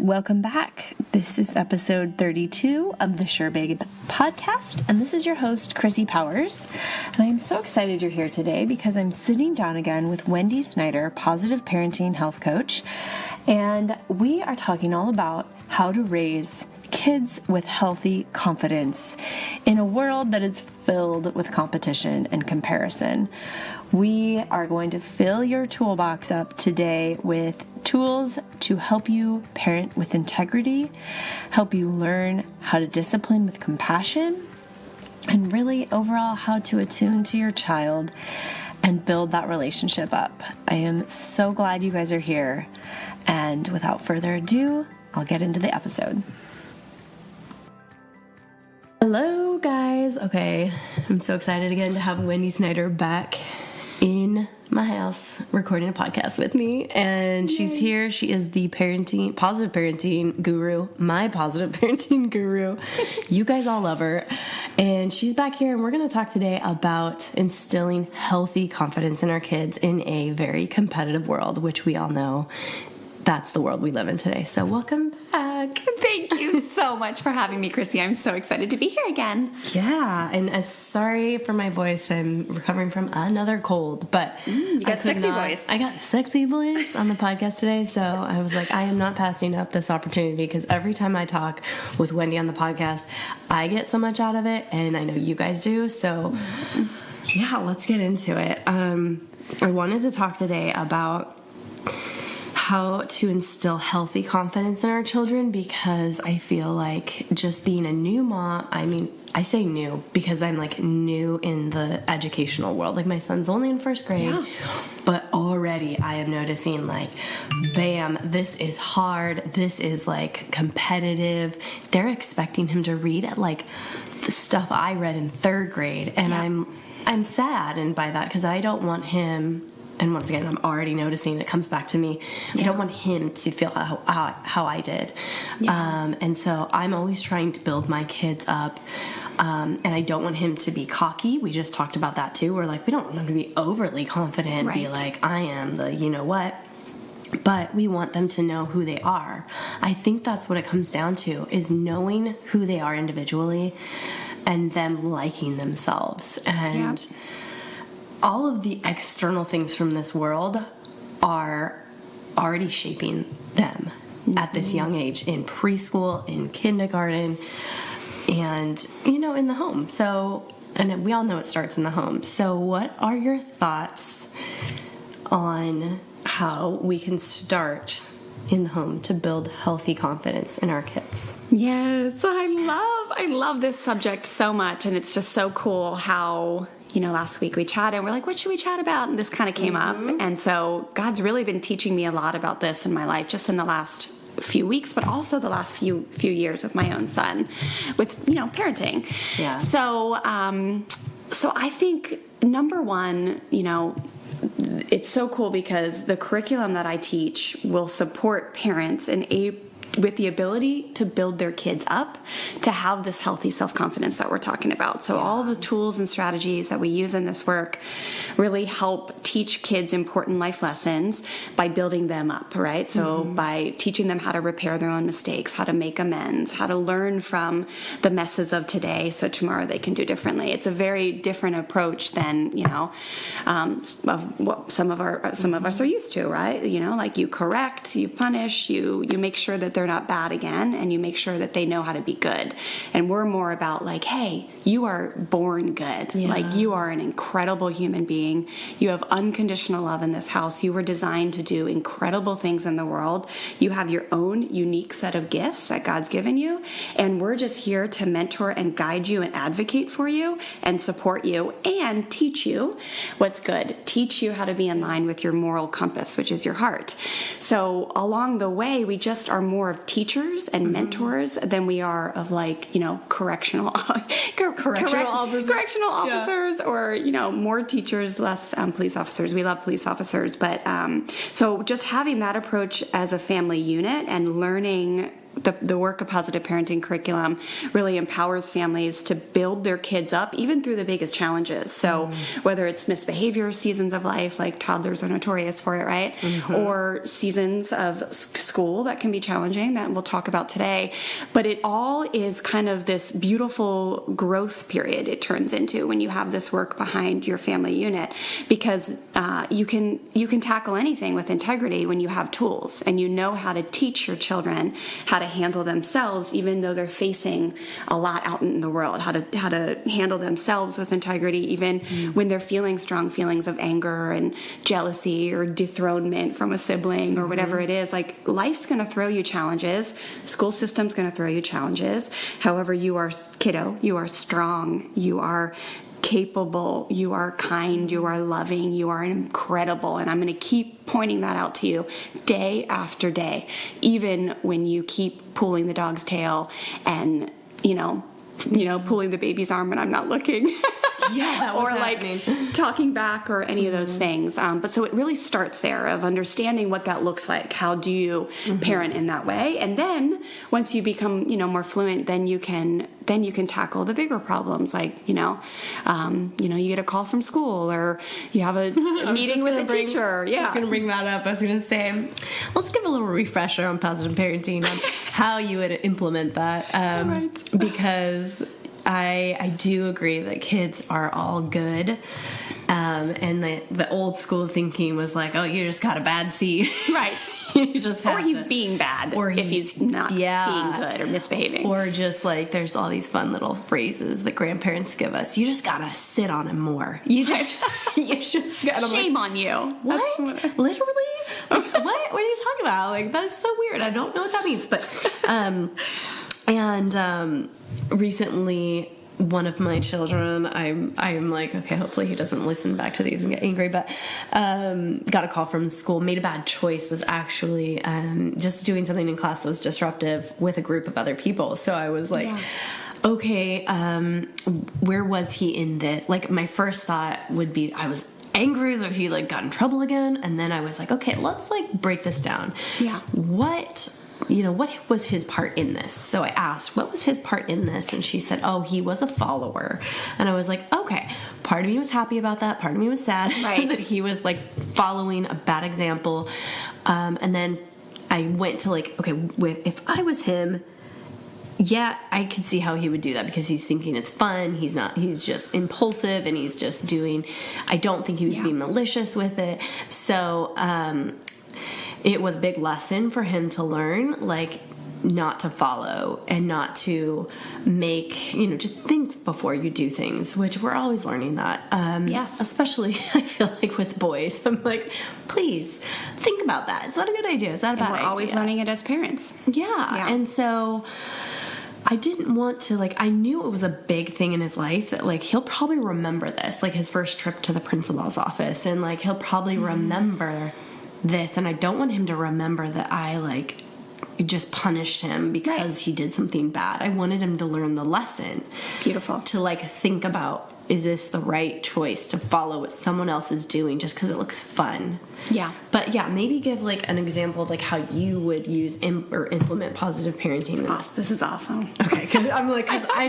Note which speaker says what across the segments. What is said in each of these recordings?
Speaker 1: Welcome back. This is episode 32 of the Sure Babe podcast, and this is your host, Chrissy Powers. And I'm so excited you're here today because I'm sitting down again with Wendy Snyder, positive parenting health coach, and we are talking all about how to raise kids with healthy confidence in a world that is filled with competition and comparison. We are going to fill your toolbox up today with tools to help you parent with integrity, help you learn how to discipline with compassion, and really overall how to attune to your child and build that relationship up. I am so glad you guys are here. And without further ado, I'll get into the episode. Hello, guys. Okay, I'm so excited again to have Wendy Snyder back in my house recording a podcast with me, and she's here. She is the positive parenting guru, my positive parenting guru. You guys all love her, and she's back here, and we're going to talk today about instilling healthy confidence in our kids in a very competitive world, which we all know that's the world we live in today. So welcome back.
Speaker 2: Thank you so much for having me, Chrissy. I'm so excited to be here again.
Speaker 1: Yeah, and sorry for my voice. I'm recovering from another cold, but
Speaker 2: you got sexy voice.
Speaker 1: I got sexy voice on the podcast today, so I was like, I am not passing up this opportunity because every time I talk with Wendy on the podcast, I get so much out of it, and I know you guys do. So yeah, let's get into it. I wanted to talk today about how to instill healthy confidence in our children, because I feel like just being a new mom, I say new because I'm like new in the educational world. Like my son's only in first grade, but already I am noticing like, bam, this is hard. This is like competitive. They're expecting him to read at like the stuff I read in third grade. And I'm sad and by that, because I don't want him. And once again, I'm already noticing it comes back to me. Yeah. I don't want him to feel how I did. Yeah. And so I'm always trying to build my kids up. And I don't want him to be cocky. We just talked about that too. We're like, we don't want them to be overly confident, be like, I am the you know what. But we want them to know who they are. I think that's what it comes down to, is knowing who they are individually and them liking themselves. And all of the external things from this world are already shaping them at this young age, in preschool, in kindergarten, and, in the home. So, and we all know it starts in the home. So what are your thoughts on how we can start in the home to build healthy confidence in our kids?
Speaker 2: Yes, I love this subject so much, and it's just so cool how last week we chatted and we're like, what should we chat about? And this kind of came up. And so God's really been teaching me a lot about this in my life, just in the last few weeks, but also the last few years with my own son, with, parenting. Yeah. So I think number one, it's so cool because the curriculum that I teach will support parents with the ability to build their kids up to have this healthy self-confidence that we're talking about. So all the tools and strategies that we use in this work really help teach kids important life lessons by building them up, right? So by teaching them how to repair their own mistakes, how to make amends, how to learn from the messes of today so tomorrow they can do differently. It's a very different approach than, of what some of us are used to, right? Like you correct, you punish, you make sure that they're not bad again, and you make sure that they know how to be good. And we're more about like, hey, you are born good. Yeah. Like you are an incredible human being. You have unconditional love in this house. You were designed to do incredible things in the world. You have your own unique set of gifts that God's given you. And we're just here to mentor and guide you and advocate for you and support you and teach you what's good. Teach you how to be in line with your moral compass, which is your heart. So along the way, we just are more of teachers and mentors than we are of like, correctional officers or, more teachers, less police officers. We love police officers. But so just having that approach as a family unit and learning the work of positive parenting curriculum really empowers families to build their kids up even through the biggest challenges. So whether it's misbehavior seasons of life, like toddlers are notorious for it, right? Or seasons of school that can be challenging that we'll talk about today. But it all is kind of this beautiful growth period it turns into when you have this work behind your family unit, because you can tackle anything with integrity when you have tools and you know how to teach your children how to handle themselves, even though they're facing a lot out in the world, how to handle themselves with integrity, even when they're feeling strong feelings of anger and jealousy or dethronement from a sibling or whatever it is. Like, life's going to throw you challenges. School system's going to throw you challenges. However, you are, kiddo, you are strong. You are capable, you are kind, you are loving, you are incredible. And I'm going to keep pointing that out to you day after day, even when you keep pulling the dog's tail and, pulling the baby's arm and I'm not looking.
Speaker 1: Yeah, that was
Speaker 2: or
Speaker 1: happening.
Speaker 2: like talking back or any of those things. But so it really starts there of understanding what that looks like. How do you parent in that way? And then once you become, more fluent, then you can tackle the bigger problems. Like, you get a call from school or you have a meeting with a teacher. Yeah.
Speaker 1: I was going to bring that up. I was going to say, let's give a little refresher on positive parenting on how you would implement that.
Speaker 2: Right.
Speaker 1: Because I do agree that kids are all good. And the old school thinking was like, oh, you just got a bad seed.
Speaker 2: Right.
Speaker 1: You just have
Speaker 2: or he's being bad. Or if he's not being good or misbehaving.
Speaker 1: Or just like there's all these fun little phrases that grandparents give us. You just got to sit on him more. You just got to.
Speaker 2: Shame on you.
Speaker 1: What? Literally? Like, what? What are you talking about? Like, that's so weird. I don't know what that means. But, recently, one of my children, I'm like, okay, hopefully he doesn't listen back to these and get angry, but got a call from school, made a bad choice, was actually just doing something in class that was disruptive with a group of other people. So I was like, okay, where was he in this? Like, my first thought would be, I was angry that he got in trouble again, and then I was like, okay, let's break this down.
Speaker 2: Yeah.
Speaker 1: What was his part in this? So I asked, what was his part in this? And she said, oh, he was a follower. And I was like, okay, part of me was happy about that. Part of me was sad that he was following a bad example. And then I went to okay, if I was him, yeah, I could see how he would do that because he's thinking it's fun. He's just impulsive and he's just I don't think he was being malicious with it. So, it was a big lesson for him to learn, not to follow and not to make, to think before you do things, which we're always learning that.
Speaker 2: Yes.
Speaker 1: Especially, I feel with boys. I'm like, please think about that. Is that a good idea? Is that a bad idea?
Speaker 2: We're always learning it as parents.
Speaker 1: Yeah. And so I didn't want to, I knew it was a big thing in his life that, he'll probably remember this, his first trip to the principal's office. And, he'll probably remember this, and I don't want him to remember that I just punished him because he did something bad. I wanted him to learn the lesson.
Speaker 2: Beautiful.
Speaker 1: To think about, is this the right choice to follow what someone else is doing just because it looks fun?
Speaker 2: Yeah.
Speaker 1: But yeah, maybe give an example of how you would use or implement positive parenting.
Speaker 2: This is awesome.
Speaker 1: Okay, because I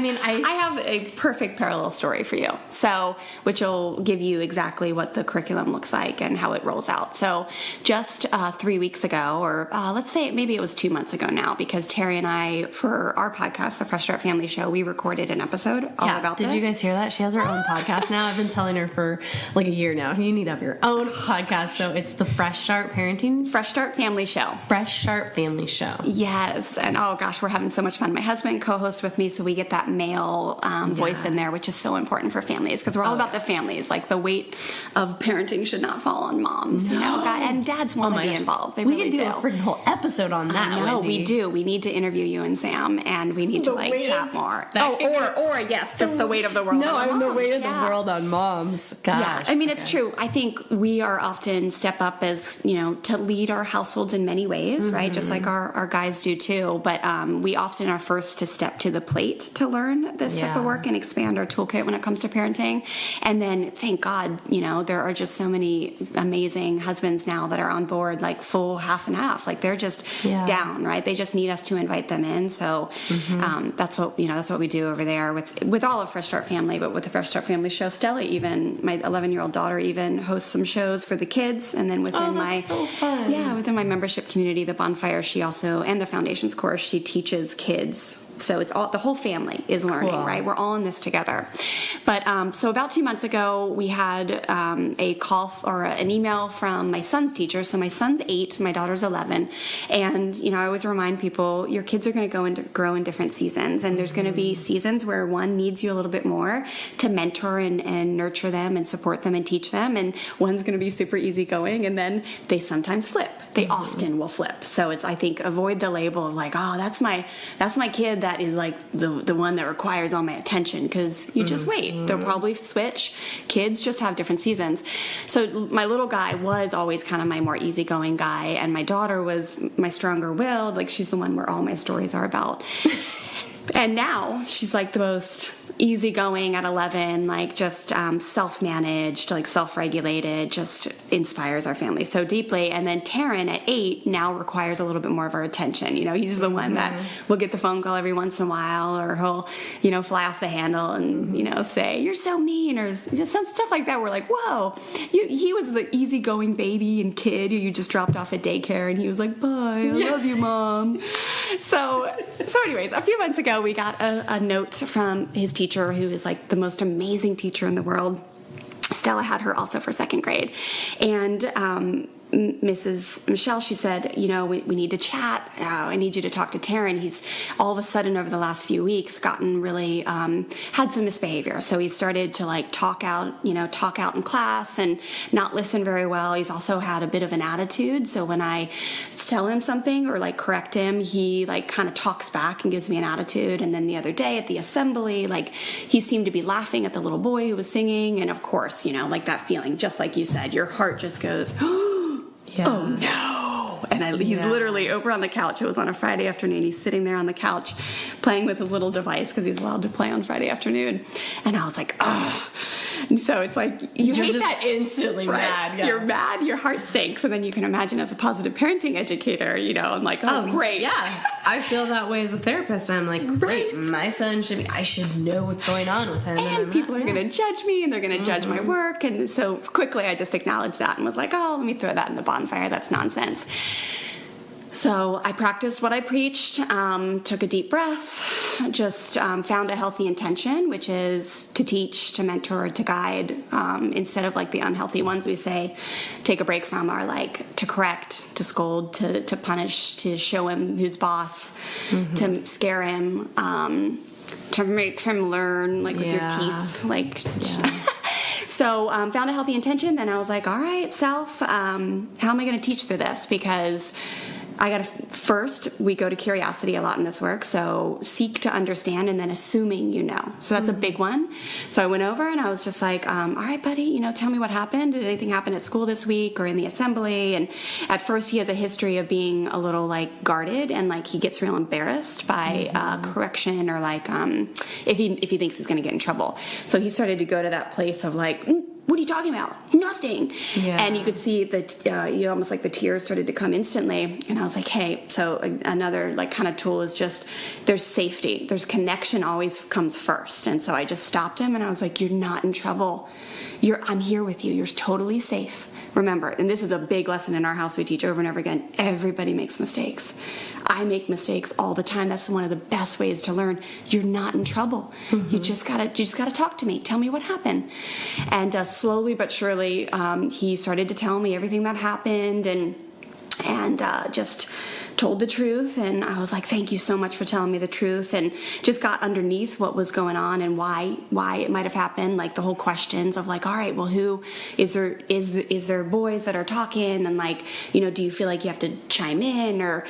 Speaker 2: have a perfect parallel story for you. So, which will give you exactly what the curriculum looks like and how it rolls out. So, just 3 weeks ago, or let's say maybe it was 2 months ago now, because Terry and I, for our podcast, the Fresh Start Family Show, we recorded an episode all about this.
Speaker 1: Did you guys hear that? She has her own podcast now. I've been telling her for a year now. You need to have your own podcast. So it's the Fresh Start
Speaker 2: Family Show.
Speaker 1: Fresh Start Family Show.
Speaker 2: Yes. And oh gosh, we're having so much fun. My husband co-hosts with me, so we get that male voice in there, which is so important for families because we're all about the families. The weight of parenting should not fall on moms.
Speaker 1: No.
Speaker 2: And dads want to be involved. They
Speaker 1: we
Speaker 2: really
Speaker 1: can do a freaking whole episode on that.
Speaker 2: I know,
Speaker 1: Wendy.
Speaker 2: we do. We need to interview you and Sam, and we need to chat more. Or yes, just the weight of the world.
Speaker 1: No, I'm the weight of the world on moms. Gosh.
Speaker 2: Yeah, it's true. I think we are often step up as, to lead our households in many ways, right? Just like our guys do too. But we often are first to step to the plate to learn this type of work and expand our toolkit when it comes to parenting. And then thank God, there are just so many amazing husbands now that are on board, like full half and half. Like they're just down, right? They just need us to invite them in. So that's what we do over there with all of Fresh Start Family, but with the Fresh Start Family show, Stella, even my 11-year-old daughter, even hosts some shows for the kids. And then within within my membership community, the Bonfire, she also, and the Foundations course, she teaches kids. So it's all, the whole family is learning, right? We're all in this together. But so about 2 months ago, we had a call or an email from my son's teacher. So my son's 8, my daughter's 11. And, I always remind people, your kids are going to grow in different seasons. And there's going to be seasons where one needs you a little bit more to mentor and nurture them and support them and teach them. And one's going to be super easygoing. And then they sometimes flip. They often will flip. So it's, I think, avoid the label of like, oh, that's my kid that is like the one that requires all my attention, because you just wait. They'll probably switch. Kids just have different seasons. So my little guy was always kind of my more easygoing guy, and my daughter was my stronger willed. Like she's the one where all my stories are about. And now she's like the most easygoing at 11, like just self-managed, like self-regulated, just inspires our family so deeply. And then Taryn at 8 now requires a little bit more of our attention. He's the one that will get the phone call every once in a while, or he'll, fly off the handle and, say, you're so mean, or some stuff like that. We're like, whoa, he was the easygoing baby and kid who you just dropped off at daycare, and he was like, bye, I love you, Mom. So anyways, a few months ago, we got a note from his teacher, who is like the most amazing teacher in the world. Stella had her also for 2nd grade. And Mrs. Michelle, she said, we need to chat. I need you to talk to Taryn. He's all of a sudden over the last few weeks gotten really, had some misbehavior. So he started to like talk out in class and not listen very well. He's also had a bit of an attitude. So when I tell him something or like correct him, he like kind of talks back and gives me an attitude. And then the other day at the assembly, like he seemed to be laughing at the little boy who was singing. And of course, like that feeling, just like you said, your heart just goes, oh no. And he's literally over on the couch. It was on a Friday afternoon. He's sitting there on the couch playing with his little device, because he's allowed to play on Friday afternoon. And I was like, oh. And so it's like, you're hate just that
Speaker 1: instantly mad. Yeah.
Speaker 2: You're mad, your heart sinks. And then you can imagine, as a positive parenting educator, I'm like, oh great.
Speaker 1: Yeah. I feel that way as a therapist. I'm like, great, my son I should know what's going on with him.
Speaker 2: And people are going to judge me, and they're going to judge my work. And so quickly I just acknowledged that and was like, oh, let me throw that in the bonfire. That's nonsense. So I practiced what I preached, took a deep breath, just found a healthy intention, which is to teach, to mentor, to guide, instead of like the unhealthy ones we say take a break from, are like to correct, to scold, to punish, to show him who's boss, to scare him, to make him learn, like with your teeth, like... So found a healthy intention. Then I was like, all right, self, how am I going to teach through this? Because I got to first, we go to curiosity a lot in this work. So seek to understand, and then assuming So that's a big one. So I went over and I was just like, all right, buddy, tell me what happened. Did anything happen at school this week or in the assembly? And at first he has a history of being a little like guarded, and like he gets real embarrassed by correction, or like if he thinks he's going to get in trouble. So he started to go to that place of like, what are you talking about? Nothing. Yeah. And you could see that almost like the tears started to come instantly. And I was like, hey, so another like kind of tool is just, there's safety. There's connection always comes first. And so I just stopped him and I was like, you're not in trouble. I'm here with you. You're totally safe. Remember, and this is a big lesson in our house we teach over and over again, everybody makes mistakes. I make mistakes all the time. That's one of the best ways to learn. You're not in trouble. You just gotta talk to me. Tell me what happened. And slowly but surely, he started to tell me everything that happened, and just told the truth, and I was like, thank you so much for telling me the truth, and just got underneath what was going on and why it might have happened, like the whole questions of like, all right, well, who is there boys that are talking, and like, you know, do you feel like you have to chime in, or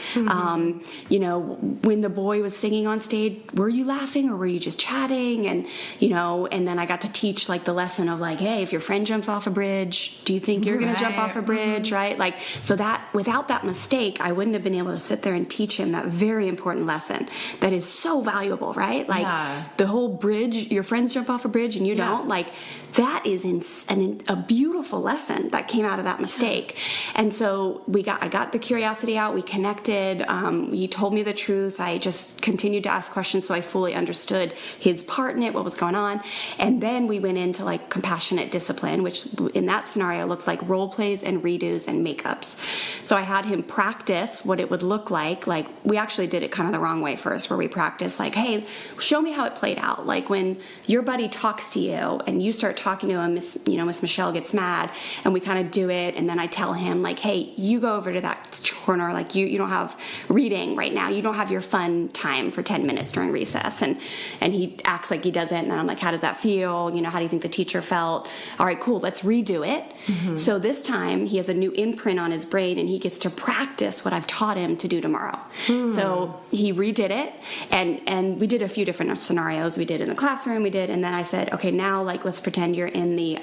Speaker 2: you know, when the boy was singing on stage, were you laughing or were you just chatting? And you know, and then I got to teach like the lesson of like, hey, if your friend jumps off a bridge, do you think you're going to jump off a bridge, right? Like, so that without that mistake, I wouldn't have been able to sit there and teach him that very important lesson that is so valuable, right? Like the whole bridge, your friends jump off a bridge and you don't, like that is a beautiful lesson that came out of that mistake. And so I got the curiosity out, we connected, he told me the truth, I just continued to ask questions so I fully understood his part in it, what was going on. And then we went into like compassionate discipline, which in that scenario looked like role plays and redos and makeups. So I had him practice what it would look like we actually did it kind of the wrong way first, where we practiced like, hey, show me how it played out. Like when your buddy talks to you and you start talking to him, Miss Michelle gets mad, and we kind of do it, and then I tell him like, hey, you go over to that corner, like you don't have reading right now, you don't have your fun time for 10 minutes during recess, and he acts like he doesn't, and then I'm like, how does that feel? You know, how do you think the teacher felt? All right, cool, let's redo it. So this time he has a new imprint on his brain, and he gets to practice what I've taught him to do tomorrow. So he redid it, and we did a few different scenarios. We did in the classroom, and then I said, okay, now like let's pretend you're in the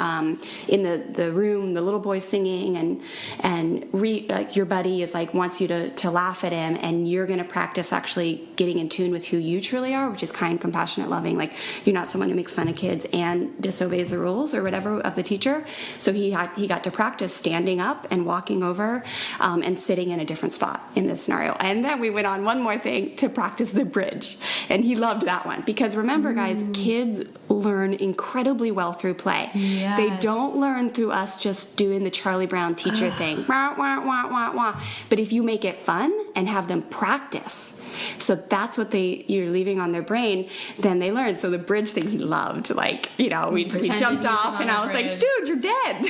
Speaker 2: room, the little boy's singing, and like your buddy is like wants you to laugh at him, and you're going to practice actually getting in tune with who you truly are, which is kind, compassionate, loving. Like you're not someone who makes fun of kids and disobeys the rules or whatever of the teacher. So he got to practice standing up and walking over and sitting in a different spot in this scenario. And then we went on one more thing to practice the bridge, and he loved that one because remember, guys, kids learn incredibly well through play. Yes. They don't learn through us just doing the Charlie Brown teacher thing. Wah, wah, wah, wah, wah. But if you make it fun and have them practice, so that's what you're leaving on their brain, then they learn. So the bridge thing he loved, like, you know, we jumped off and I was like, dude, you're dead.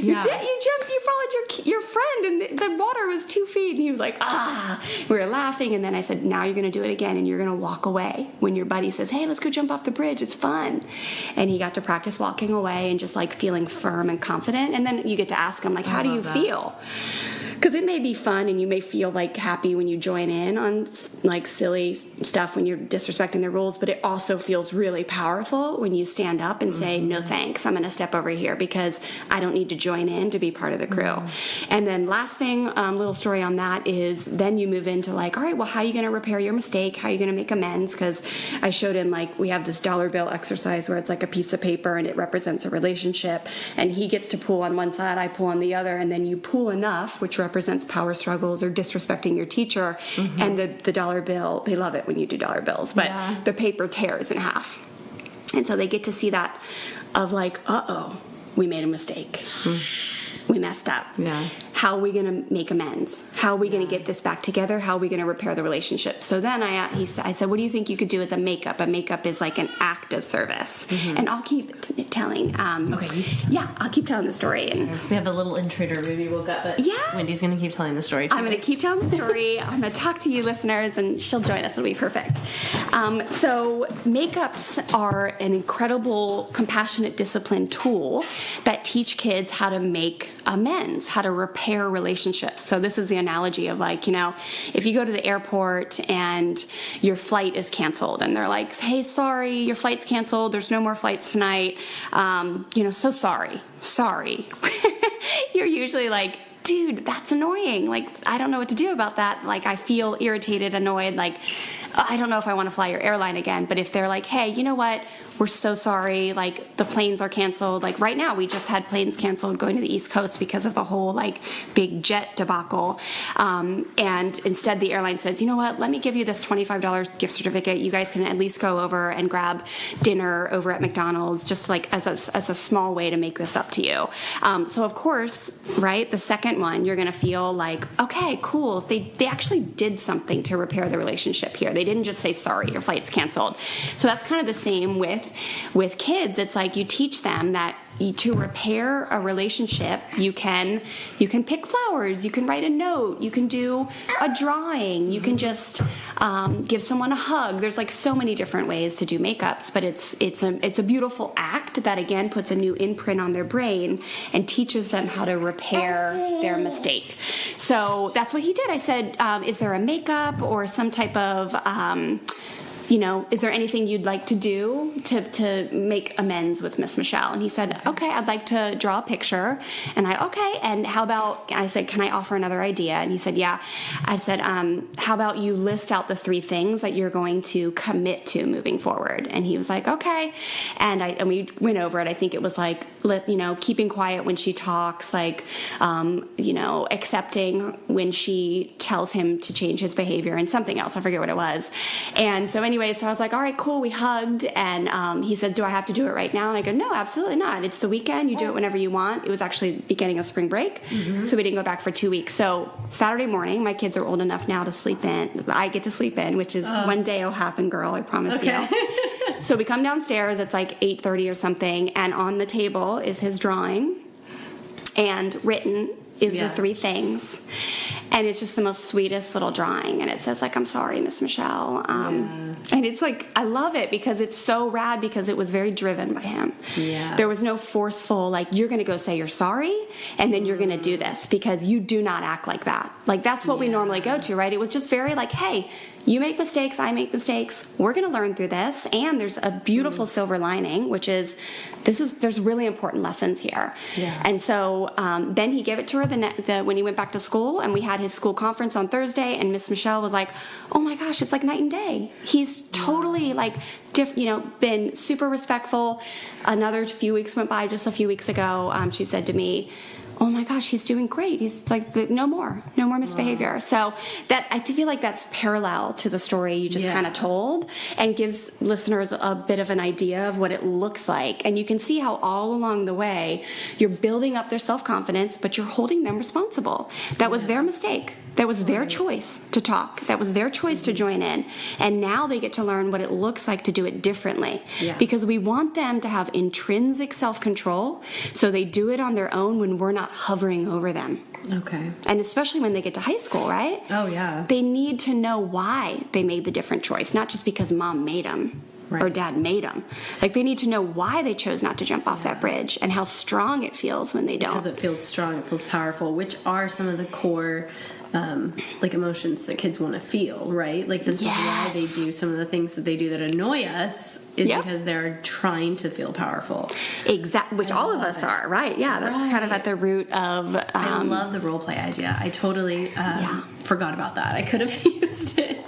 Speaker 2: You're dead. You followed your friend and the water was 2 feet. And he was like, we were laughing. And then I said, now you're going to do it again and you're going to walk away when your buddy says, hey, let's go jump off the bridge. It's fun. And he got to practice walking away and just like feeling firm and confident. And then you get to ask him, like, how do you feel? Because it may be fun and you may feel like happy when you join in on like silly stuff when you're disrespecting the rules, but it also feels really powerful when you stand up and say, no thanks, I'm going to step over here because I don't need to join in to be part of the crew. And then last thing, little story on that is then you move into like, all right, well, how are you going to repair your mistake? How are you going to make amends? Because I showed him like we have this dollar bill exercise where it's like a piece of paper and it represents a relationship, and he gets to pull on one side, I pull on the other, and then you pull enough, which represents power struggles or disrespecting your teacher, and the dollar bill, they love it when you do dollar bills, but the paper tears in half. And so they get to see that of like, we made a mistake. We messed up. How are we going to make amends? How are we going to get this back together? How are we going to repair the relationship? So then I said, what do you think you could do as a makeup? A makeup is like an act of service. And I'll keep telling. I'll keep telling the story. And
Speaker 1: we have a little intruder movie woke up, but Wendy's going to keep telling the story too.
Speaker 2: I'm going to keep telling the story. I'm going to talk to you listeners, and she'll join us. It'll be perfect. So makeups are an incredible compassionate discipline tool that teach kids how to make amends, how to repair relationships. So this is the analogy of like, you know, if you go to the airport and your flight is canceled and they're like, hey, sorry, your flight's canceled. There's no more flights tonight. So sorry. You're usually like, dude, that's annoying. Like, I don't know what to do about that. Like, I feel irritated, annoyed. Like, I don't know if I want to fly your airline again. But if they're like, hey, you know what? We're so sorry. Like, the planes are canceled. Like, right now, we just had planes canceled going to the East Coast because of the whole, like, big jet debacle. And instead, the airline says, you know what? Let me give you this $25 gift certificate. You guys can at least go over and grab dinner over at McDonald's, just like as a small way to make this up to you. So, of course, right, the second one, you're going to feel like, okay, cool. They actually did something to repair the relationship here. They didn't just say, sorry, your flight's canceled. So that's kind of the same with kids. It's like you teach them that to repair a relationship, you can pick flowers, you can write a note, you can do a drawing, you can just give someone a hug. There's like so many different ways to do makeups, but it's a beautiful act that again puts a new imprint on their brain and teaches them how to repair their mistake. So that's what he did. I said, is there a makeup or some type of is there anything you'd like to do to make amends with Miss Michelle? And he said, okay, I'd like to draw a picture. And and how about, I said, can I offer another idea? And he said, yeah. I said, how about you list out the 3 things that you're going to commit to moving forward? And he was like, okay. And we went over it. I think it was like, keeping quiet when she talks, like, accepting when she tells him to change his behavior, and something else. I forget what it was. And so anyway, so I was like, all right, cool. We hugged, and he said, do I have to do it right now? And I go, no, absolutely not. It's the weekend. You do it whenever you want. It was actually beginning of spring break, so we didn't go back for 2 weeks. So Saturday morning, my kids are old enough now to sleep in. I get to sleep in, which is one day it'll happen, girl. I promise you. So we come downstairs. It's like 8:30 or something, and on the table is his drawing, and written is the 3 things. And it's just the most sweetest little drawing. And it says, like, I'm sorry, Miss Michelle. And it's like, I love it because it's so rad because it was very driven by him. Yeah. There was no forceful, like, you're going to go say you're sorry and then you're going to do this, because you do not act like that. Like, that's what we normally go to, right? It was just very like, hey, you make mistakes, I make mistakes. We're going to learn through this. And there's a beautiful silver lining, which is, there's really important lessons here. Yeah. And so then he gave it to her when he went back to school, and we had his school conference on Thursday, and Miss Michelle was like, oh my gosh, it's like night and day. He's totally like, been super respectful. Another few weeks went by, just a few weeks ago, she said to me, oh my gosh, he's doing great. He's like, no more misbehavior. Wow. So that, I feel like that's parallel to the story you just kind of told, and gives listeners a bit of an idea of what it looks like. And you can see how all along the way you're building up their self-confidence, but you're holding them responsible. That was their mistake. That was their choice to talk. That was their choice to join in. And now they get to learn what it looks like to do it differently. Yeah. Because we want them to have intrinsic self-control, so they do it on their own when we're not hovering over them. Okay. And especially when they get to high school, right? Oh, yeah. They need to know why they made the different choice, not just because mom made them. Right. Or dad made them. Like, they need to know why they chose not to jump off that bridge, and how strong it feels when they don't. Because it feels strong, it feels powerful, which are some of the core emotions that kids want to feel, right? Like, this is why they do some of the things that they do that annoy us, is because they're trying to feel powerful. Exactly, which all of us are, right? Yeah, that's kind of at the root of... I love the role play idea. I totally forgot about that. I could have used it,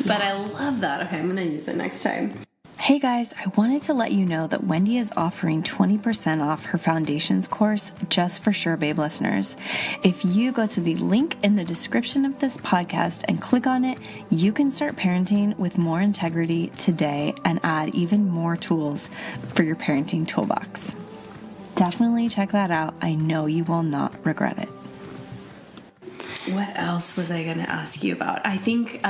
Speaker 2: but I love that. Okay, I'm going to use it next time.
Speaker 3: Hey guys, I wanted to let you know that Wendy is offering 20% off her foundations course just for Sure Babe listeners. If you go to the link in the description of this podcast and click on it, you can start parenting with more integrity today and add even more tools for your parenting toolbox. Definitely check that out. I know you will not regret it.
Speaker 1: What else was I going to ask you about? I think...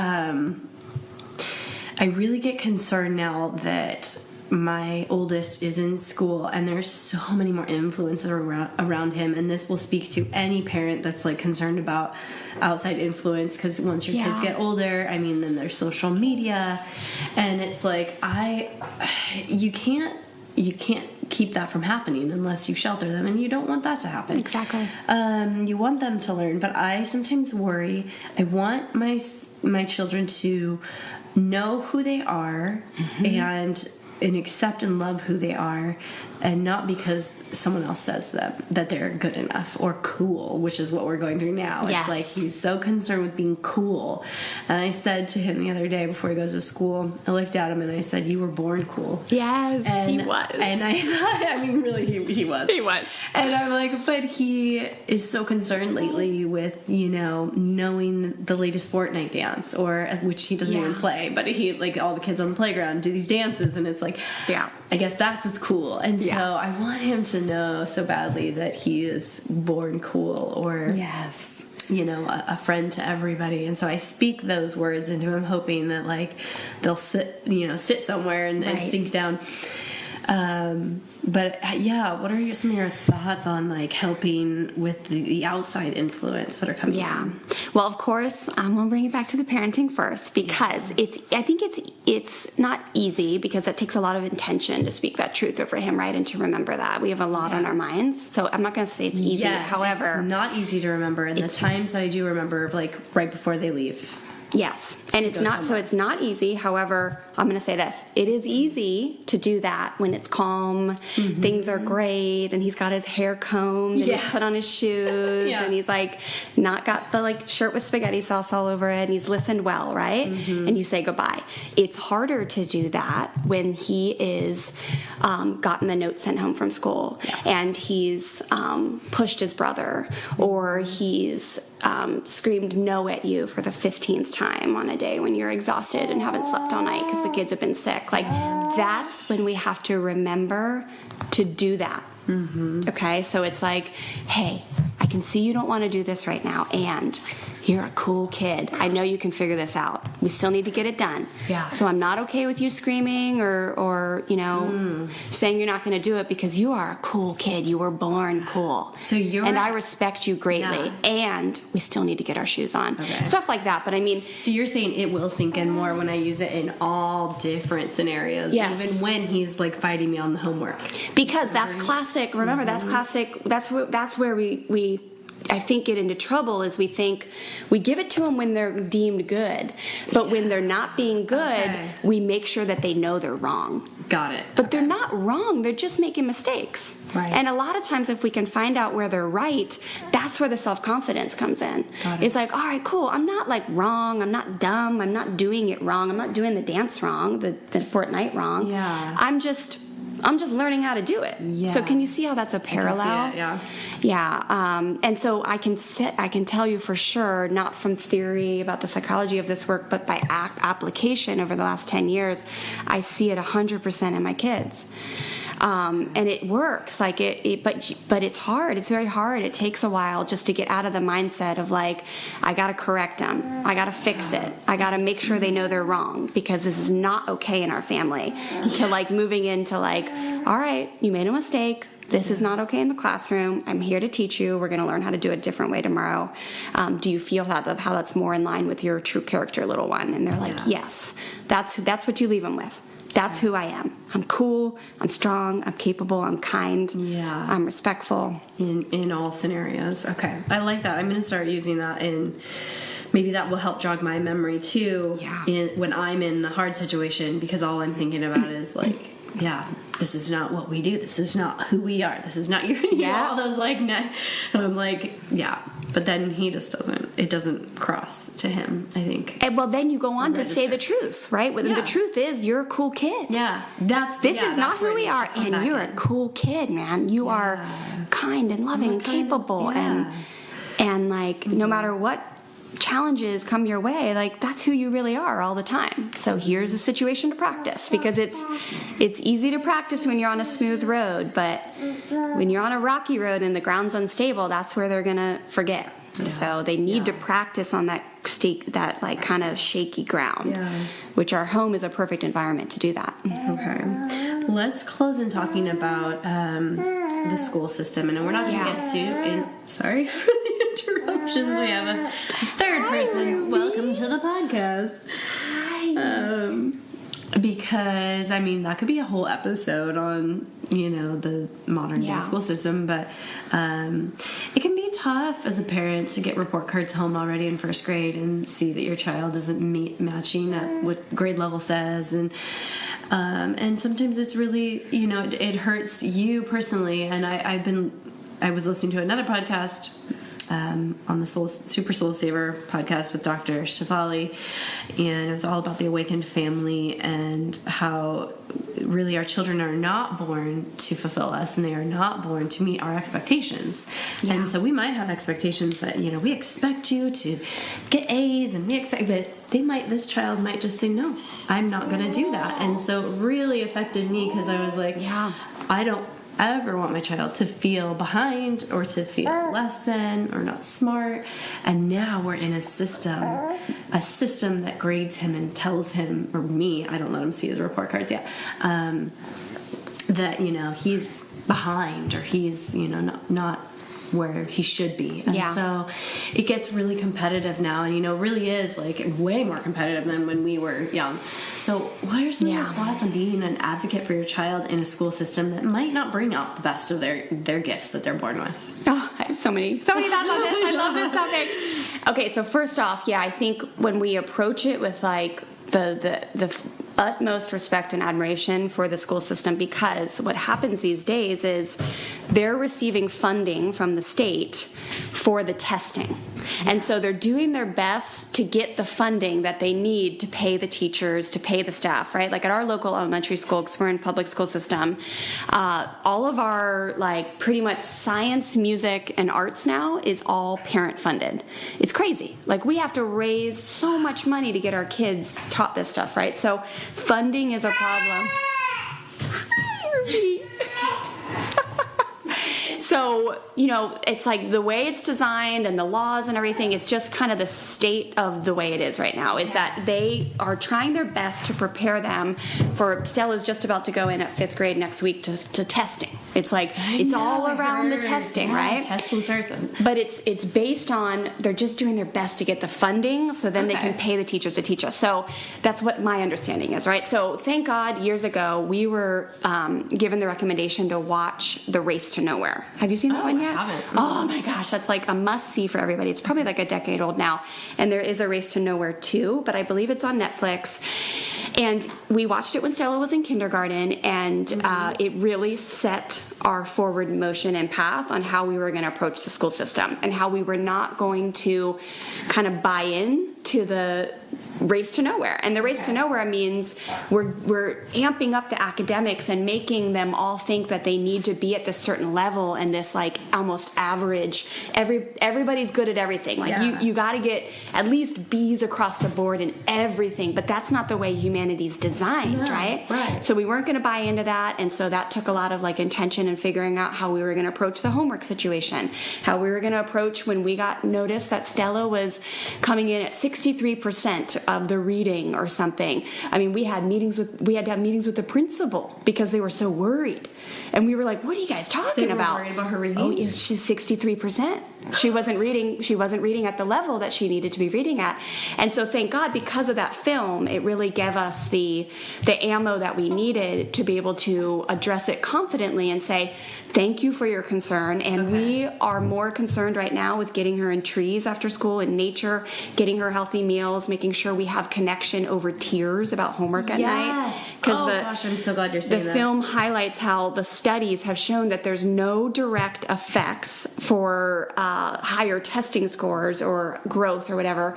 Speaker 1: I really get concerned now that my oldest is in school and there's so many more influences around him, and this will speak to any parent that's like concerned about outside influence, because once your kids get older, I mean, then there's social media, and it's like you can't keep that from happening unless you shelter them, and you don't want that to happen. Exactly. You want them to learn, but I sometimes worry. I want my children to know who they are and accept and love who they are, and not because someone else says them that they're good enough or cool, which is what we're going through now. Yes. It's like he's so concerned with being cool. And I said to him the other day before he goes to school, I looked at him and I said, you were born cool. Yes, and he was. And I thought, I mean, really, he was. He was. And I'm like, but he is so concerned lately with, knowing the latest Fortnite dance, or which he doesn't even play, but he, like, all the kids on the playground do these dances, and it's like, I guess that's what's cool. And so I want him to know so badly that he is born cool, or a friend to everybody. And so I speak those words into him, hoping that, like, they'll sit somewhere and sink down. But yeah, what are some of your thoughts on like helping with the outside influence that are coming in?
Speaker 2: Well, of course, I'm going to bring it back to the parenting first because I think it's not easy because it takes a lot of intention to speak that truth over him, right? And to remember that. We have a lot on our minds. So I'm not going to say it's easy.
Speaker 1: Yes,
Speaker 2: however,
Speaker 1: it's not easy to remember. And the times that I do remember, like right before they leave.
Speaker 2: Yes, and it's not somewhere. So it's not easy. However, I'm going to say this. It is easy to do that when it's calm, things are great, and he's got his hair combed, and he's put on his shoes, and he's like not got the like shirt with spaghetti sauce all over it, and he's listened well, right? And you say goodbye. It's harder to do that when he is gotten the note sent home from school, and he's pushed his brother, or he's screamed no at you for the 15th time on a day when you're exhausted and haven't slept all night because the kids have been sick. Like, that's when we have to remember to do that. Okay, so it's like, hey, I can see you don't want to do this right now, and you're a cool kid. I know you can figure this out. We still need to get it done.
Speaker 1: Yeah.
Speaker 2: So I'm not okay with you screaming or you know, saying you're not going to do it because you are a cool kid. You were born cool.
Speaker 1: So
Speaker 2: and I respect you greatly. And we still need to get our shoes on.
Speaker 1: Okay.
Speaker 2: Stuff like that. But I mean,
Speaker 1: so you're saying it will sink in more when I use it in all different scenarios, even when he's like fighting me on the homework.
Speaker 2: Because that's classic. Remember, that's classic. That's where we I think get into trouble is we think we give it to them when they're deemed good, but when they're not being good, we make sure that they know they're wrong.
Speaker 1: Got it.
Speaker 2: But they're not wrong. They're just making mistakes.
Speaker 1: Right.
Speaker 2: And a lot of times if we can find out where they're right, that's where the self-confidence comes in.
Speaker 1: Got it.
Speaker 2: It's like, all right, cool. I'm not like wrong. I'm not dumb. I'm not doing it wrong. I'm not doing the dance wrong, the Fortnite wrong.
Speaker 1: Yeah.
Speaker 2: I'm just learning how to do it. Yeah. So can you see how that's a parallel?
Speaker 1: I can see it,
Speaker 2: yeah. And so I can tell you for sure, not from theory about the psychology of this work, but by application over the last 10 years, I see it 100% in my kids. And it works, like but it's hard. It's very hard. It takes a while just to get out of the mindset of like, I got to correct them. I got to fix it. I got to make sure they know they're wrong because this is not okay in our family. To like moving into like, all right, you made a mistake. This is not okay in the classroom. I'm here to teach you. We're going to learn how to do it a different way tomorrow. Do you feel how that's more in line with your true character, little one? And they're like, yes. That's what you leave them with. That's who I am. I'm cool, I'm strong, I'm capable, I'm kind, I'm respectful.
Speaker 1: In all scenarios. Okay. I like that. I'm going to start using that, and maybe that will help jog my memory too when I'm in the hard situation, because all I'm thinking about is like, this is not what we do. This is not who we are. This is not your, all those like, and I'm like, but then he just it doesn't cross to him, I think.
Speaker 2: And well, then you go on to say the truth, right? Well, the truth is you're a cool kid.
Speaker 1: Yeah.
Speaker 2: This is not who we are, and you're a cool kid, man. You are kind and loving and capable, and like no matter what challenges come your way, like that's who you really are all the time. So here's a situation to practice, because it's easy to practice when you're on a smooth road, but when you're on a rocky road and the ground's unstable, that's where they're gonna forget. So they need to practice on that that like kind of shaky ground, which our home is a perfect environment to do that.
Speaker 1: Okay, let's close in talking about the school system, and we're not going to get to. Sorry for the interruptions. We have a third person. Welcome to the podcast. Hi. Because I mean that could be a whole episode on the modern day school system, but it can be tough as a parent to get report cards home already in first grade and see that your child isn't matching up what grade level says, and sometimes it's really it hurts you personally. And I was listening to another podcast on the Super Soul Saver podcast with Dr. Shefali, and it was all about the awakened family and how really our children are not born to fulfill us, and they are not born to meet our expectations. And so we might have expectations that we expect you to get A's, and we expect, but this child might just say, no, I'm not going to do that. And so it really affected me, because I was like, I don't ever want my child to feel behind or to feel less than or not smart. And now we're in a system that grades him and tells him, or me, I don't let him see his report cards yet, that, he's behind, or he's, not where he should be. And so it gets really competitive now, and really is like way more competitive than when we were young. So what are some of your thoughts on being an advocate for your child in a school system that might not bring out the best of their gifts that they're born with?
Speaker 2: Oh, I have so many thoughts on this. I love this topic. Okay, so first off, I think when we approach it with like the utmost respect and admiration for the school system, because what happens these days is they're receiving funding from the state for the testing. And so they're doing their best to get the funding that they need to pay the teachers, to pay the staff, right? Like at our local elementary school, because we're in public school system, all of our like pretty much science, music, and arts now is all parent funded. It's crazy. Like we have to raise so much money to get our kids taught this stuff, right? So funding is a problem. So, it's like the way it's designed and the laws and everything, it's just kind of the state of the way it is right now, is that they are trying their best to prepare them for, Stella's just about to go in at 5th grade next week to testing. It's like, it's all around the testing, right?
Speaker 1: Testing starts.
Speaker 2: But it's based on, they're just doing their best to get the funding so then they can pay the teachers to teach us. So that's what my understanding is, right? So thank God years ago we were given the recommendation to watch The Race to Nowhere. Have you seen that one yet?
Speaker 1: I haven't.
Speaker 2: Oh my gosh, that's like a must-see for everybody. It's probably like a decade old now. And there is a Race to Nowhere 2, but I believe it's on Netflix. And we watched it when Stella was in kindergarten, and it really set our forward motion and path on how we were going to approach the school system and how we were not going to kind of buy in to the race to nowhere. And the race to nowhere means we're amping up the academics and making them all think that they need to be at this certain level and this like almost average. Everybody's good at everything. Like you got to get at least B's across the board in everything. But that's not the way humanity's designed, right? So we weren't going to buy into that, and so that took a lot of like intention and figuring out how we were going to approach the homework situation, how we were going to approach when we got notice that Stella was coming in at 63% of the reading or something. I mean, we had to have meetings with the principal because they were so worried. And we were like, what are you guys talking about?
Speaker 1: Worried about her reading?
Speaker 2: Oh, she's 63%. She wasn't reading at the level that she needed to be reading at. And so thank God, because of that film, it really gave us the ammo that we needed to be able to address it confidently and say, thank you for your concern. And we are more concerned right now with getting her in trees after school, in nature, getting her healthy meals, making sure we have connection over tears about homework at night.
Speaker 1: Yes. Gosh, I'm so glad you're saying that.
Speaker 2: The film highlights how the studies have shown that there's no direct effects for higher testing scores or growth or whatever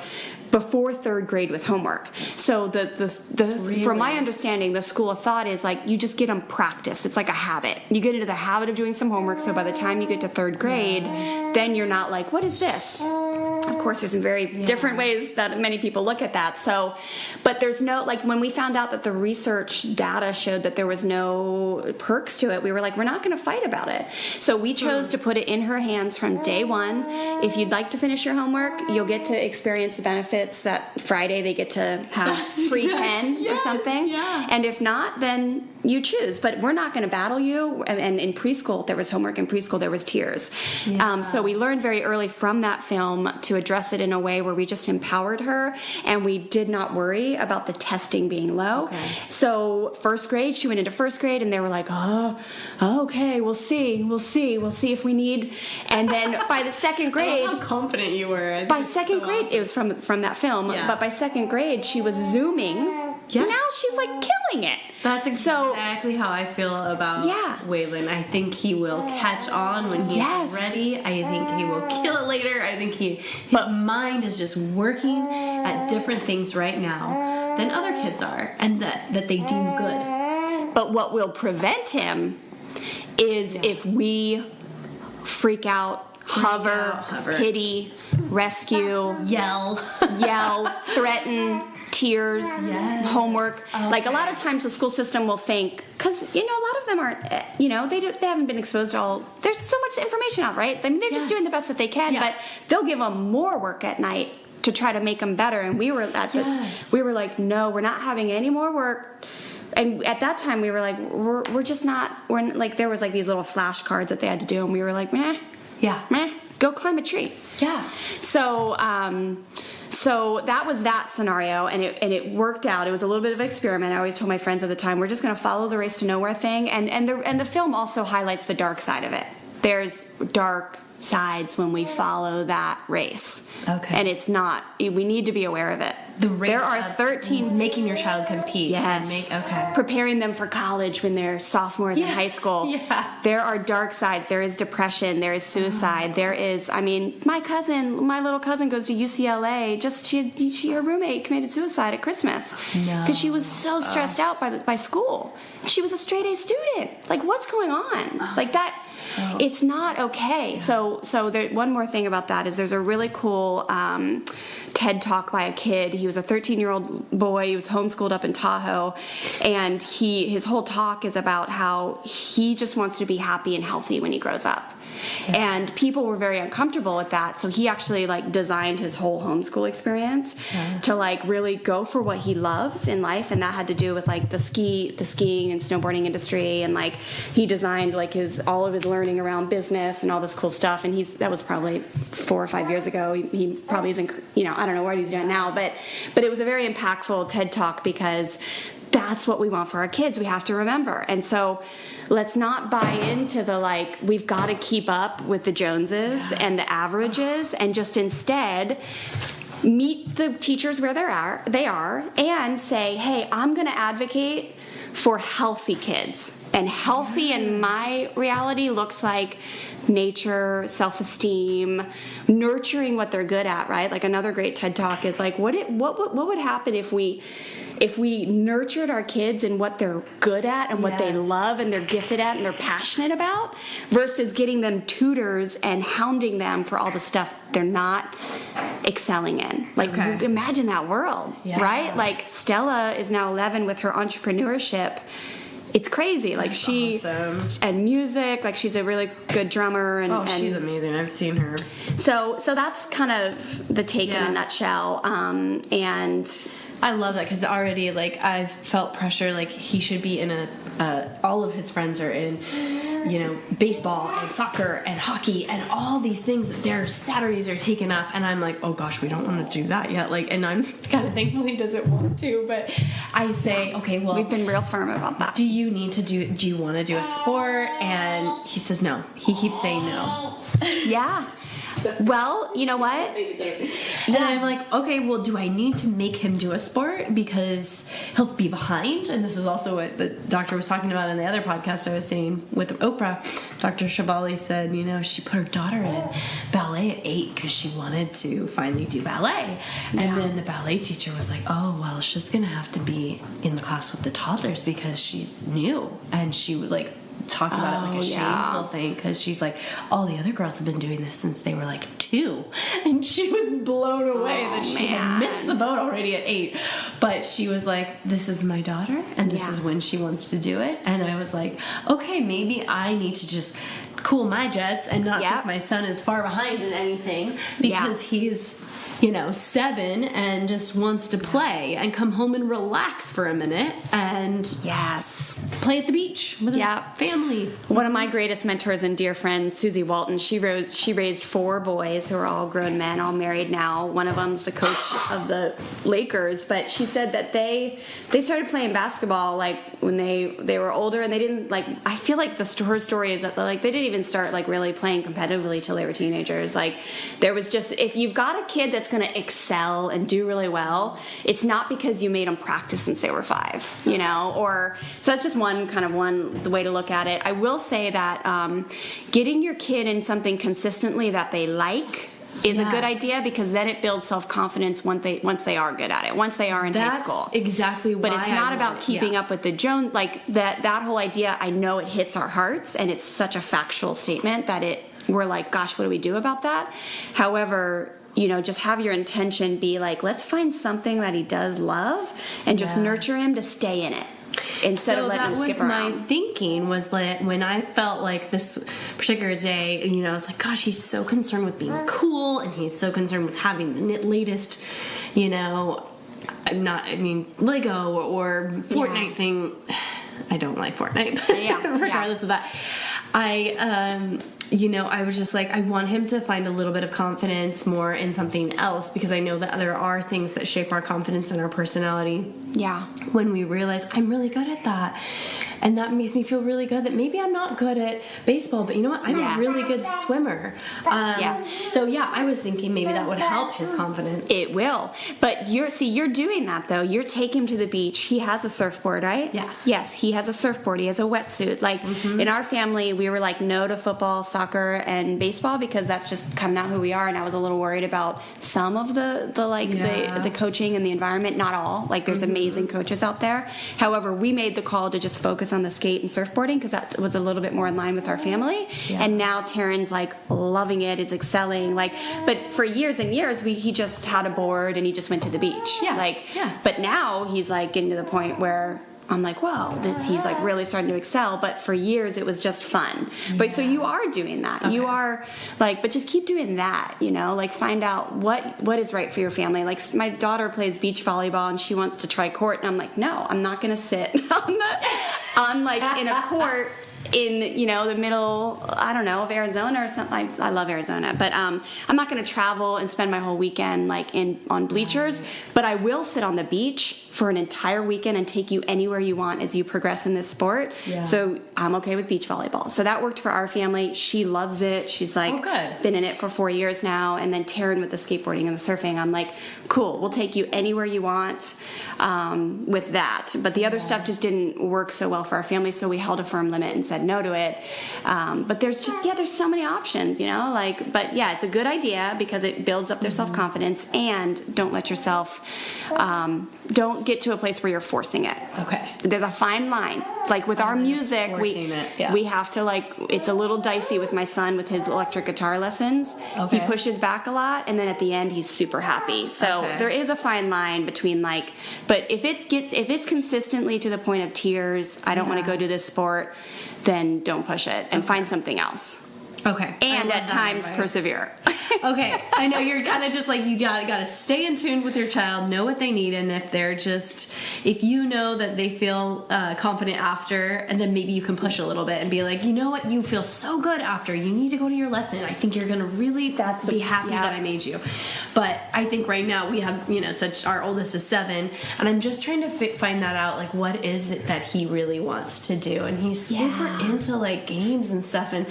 Speaker 2: before 3rd grade with homework. So
Speaker 1: Really?
Speaker 2: from my understanding, the school of thought is like you just get them practice. It's like a habit. You get into the habit of doing some homework, so by the time you get to 3rd grade, then you're not like, what is this? Of course, there's some very different ways that many people look at that. So, but there's no, like when we found out that the research data showed that there was no perks to it, we were like, we're not going to fight about it. So we chose to put it in her hands from day one. If you'd like to finish your homework, you'll get to experience the benefits that Friday they get to have free 10 or something. Yeah. And if not, then you choose. But we're not going to battle you. And in preschool, there was homework. In preschool, there was tears. Yeah. So we learned very early from that film to address it in a way where we just empowered her, and we did not worry about the testing being low. Okay. So 1st grade, she went into 1st grade, and they were like, oh, okay, we'll see if we need. And then by the 2nd grade,
Speaker 1: I love how confident you were.
Speaker 2: By 2nd grade, awesome. It was from that film. Yeah. But by 2nd grade, she was Zooming. Yes. Now she's like killing it.
Speaker 1: That's exactly how I feel about Waylon. I think he will catch on when he's ready. I think he will kill it later. I think his mind is just working at different things right now than other kids are, and that they deem good.
Speaker 2: But what will prevent him is if we freak out, hover, pity, rescue,
Speaker 1: yell,
Speaker 2: threaten, tears, homework. Okay. Like a lot of times the school system will think, because, a lot of them aren't, they haven't been exposed to all, there's so much information out, right? I mean, they're just doing the best that they can, but they'll give them more work at night to try to make them better. And we were we were like, no, we're not having any more work. And at that time we were like, we're just not, like, there was like these little flashcards that they had to do, and we were like, meh, go climb a tree.
Speaker 1: Yeah.
Speaker 2: So so that was that scenario, and it worked out. It was a little bit of an experiment. I always told my friends at the time, we're just going to follow the race to nowhere thing, and the film also highlights the dark side of it. There's dark sides when we follow that race.
Speaker 1: Okay.
Speaker 2: And it's not, we need to be aware of it.
Speaker 1: The race
Speaker 2: there are 13
Speaker 1: making your child compete.
Speaker 2: Yes.
Speaker 1: Okay.
Speaker 2: Preparing them for college when they're sophomores in high school.
Speaker 1: Yeah.
Speaker 2: There are dark sides. There is depression. There is suicide. There is, I mean, my little cousin goes to UCLA. Her roommate committed suicide at Christmas.
Speaker 1: No.
Speaker 2: Because she was so stressed out by school. She was a straight A student. Like, what's going on? Like that. It's not okay. Yeah. So there, one more thing about that is there's a really cool TED Talk by a kid. He was a 13-year-old boy. He was homeschooled up in Tahoe, and his whole talk is about how he just wants to be happy and healthy when he grows up. Yeah. And people were very uncomfortable with that, so he actually like designed his whole homeschool experience to like really go for what he loves in life, and that had to do with like the skiing and snowboarding industry, and like he designed like all of his learning around business and all this cool stuff. And that was probably 4 or 5 years ago. He probably isn't, I don't know what he's doing now, but it was a very impactful TED Talk because that's what we want for our kids. We have to remember. And so let's not buy into the like, we've got to keep up with the Joneses and the averages, and just instead meet the teachers where they are and say, hey, I'm going to advocate for healthy kids. And healthy in my reality looks like nature, self-esteem, nurturing what they're good at, right? Like another great TED Talk is like, what would happen if we nurtured our kids in what they're good at and what they love and they're gifted at and they're passionate about, versus getting them tutors and hounding them for all the stuff they're not excelling in. Like, imagine that world, right? Like, Stella is now 11 with her entrepreneurship. It's crazy. Like,
Speaker 1: awesome.
Speaker 2: And music, like she's a really good drummer. And
Speaker 1: she's amazing. I've seen her.
Speaker 2: So that's kind of the take in a nutshell. And
Speaker 1: I love that, because already, like, I've felt pressure, like, he should be in all of his friends are in, baseball and soccer and hockey and all these things that their Saturdays are taken up, and I'm like, oh gosh, we don't want to do that yet, like, and I'm kind of thinking he doesn't want to, but I say, okay, well,
Speaker 2: we've been real firm about that.
Speaker 1: Do you want to do a sport? And he says no. He keeps saying no.
Speaker 2: Yeah. Well, you know what?
Speaker 1: And I'm like, okay, well, do I need to make him do a sport because he'll be behind? And this is also what the doctor was talking about in the other podcast I was saying with Oprah. Dr. Shabali said, she put her daughter in ballet at 8 because she wanted to finally do ballet. And then the ballet teacher was like, oh, well, she's going to have to be in the class with the toddlers because she's new. And she would like talk about it like a shameful thing, because she's like, all the other girls have been doing this since they were like 2, and she was blown away that she had missed the boat already at 8. But she was like, this is my daughter, and this is when she wants to do it. And I was like, okay, maybe I need to just cool my jets and not think my son is far behind in anything, because he's 7 and just wants to play and come home and relax for a minute and play at the beach with her family.
Speaker 2: One of my greatest mentors and dear friends, Susie Walton, she raised 4 boys who are all grown men, all married now. One of them's the coach of the Lakers, but she said that they started playing basketball like when they were older, and they didn't like, I feel like her story is that like they didn't even start like really playing competitively till they were teenagers. Like, there was just, if you've got a kid that's going to excel and do really well, it's not because you made them practice since they were 5, or so that's just the way to look at it. I will say that getting your kid in something consistently that they like is a good idea, because then it builds self-confidence once they are good at it, once they are in high school.
Speaker 1: Exactly why.
Speaker 2: But it's not about keeping up with the Jones, like that whole idea. I know it hits our hearts, and it's such a factual statement that we're like, gosh, what do we do about that? However, just have your intention be like, let's find something that he does love and just nurture him to stay in it. Instead of letting him skip around.
Speaker 1: That was my thinking, was that when I felt like this particular day, I was like, gosh, he's so concerned with being cool, and he's so concerned with having the latest, Lego or Fortnite thing. I don't like Fortnite, but regardless of that, I was just like, I want him to find a little bit of confidence more in something else, because I know that there are things that shape our confidence and our personality.
Speaker 2: Yeah. When we realize
Speaker 1: I'm really good at that. And that makes me feel really good that maybe I'm not good at baseball, but you know what? I'm a really good swimmer. So I was thinking maybe that would help his confidence.
Speaker 2: It will. But you're doing that though. You're taking him to the beach. He has a surfboard, right?
Speaker 1: Yeah.
Speaker 2: Yes, he has a surfboard. He has a wetsuit. Like in our family, we were like no to football, soccer, and baseball because that's just kind of not who we are. And I was a little worried about some of the coaching and the environment. Not all. Like there's amazing coaches out there. However, we made the call to just focus on the skate and surfboarding because that was a little bit more in line with our family. And now Taryn's like loving it, is excelling. But for years and years, he just had a board and he just went to the beach. But now he's like getting to the point where I'm like, wow, he's like really starting to excel. But for years, it was just fun. But so you are doing that. Okay. You are like, but just keep doing that, like find out what is right for your family. Like my daughter plays beach volleyball and she wants to try court. And I'm like, no, I'm not going to sit on like in a court in the middle of Arizona or something. I love Arizona, but I'm not going to travel and spend my whole weekend like on bleachers, but I will sit on the beach for an entire weekend and take you anywhere you want as you progress in this sport. So I'm okay with beach volleyball. So that worked for our family. She loves it. She's like been in it for 4 years now. And then Taryn with the skateboarding and the surfing, I'm like, cool, we'll take you anywhere you want with that. But the other stuff just didn't work so well for our family, so we held a firm limit and said no to it. But there's just there's so many options, but it's a good idea because it builds up their self-confidence. And don't let yourself don't get to a place where you're forcing it.
Speaker 1: Okay.
Speaker 2: There's a fine line. Like with our music, we have to it's a little dicey with my son with his electric guitar lessons. Okay. He pushes back a lot, and then at the end he's super happy. So there is a fine line between but if it's consistently to the point of tears, I don't want to go do this sport, then don't push it and find something else.
Speaker 1: Okay.
Speaker 2: And at times persevere.
Speaker 1: Okay. I know you're kind of just like, you gotta stay in tune with your child, know what they need, and if you know that they feel confident after, and then maybe you can push a little bit and be like, you know what, you feel so good after, you need to go to your lesson. I think you're gonna really be happy that I made you. But I think right now we have, our oldest is 7, and I'm just trying to find that out, like what is it that he really wants to do, and he's super into like games and stuff, and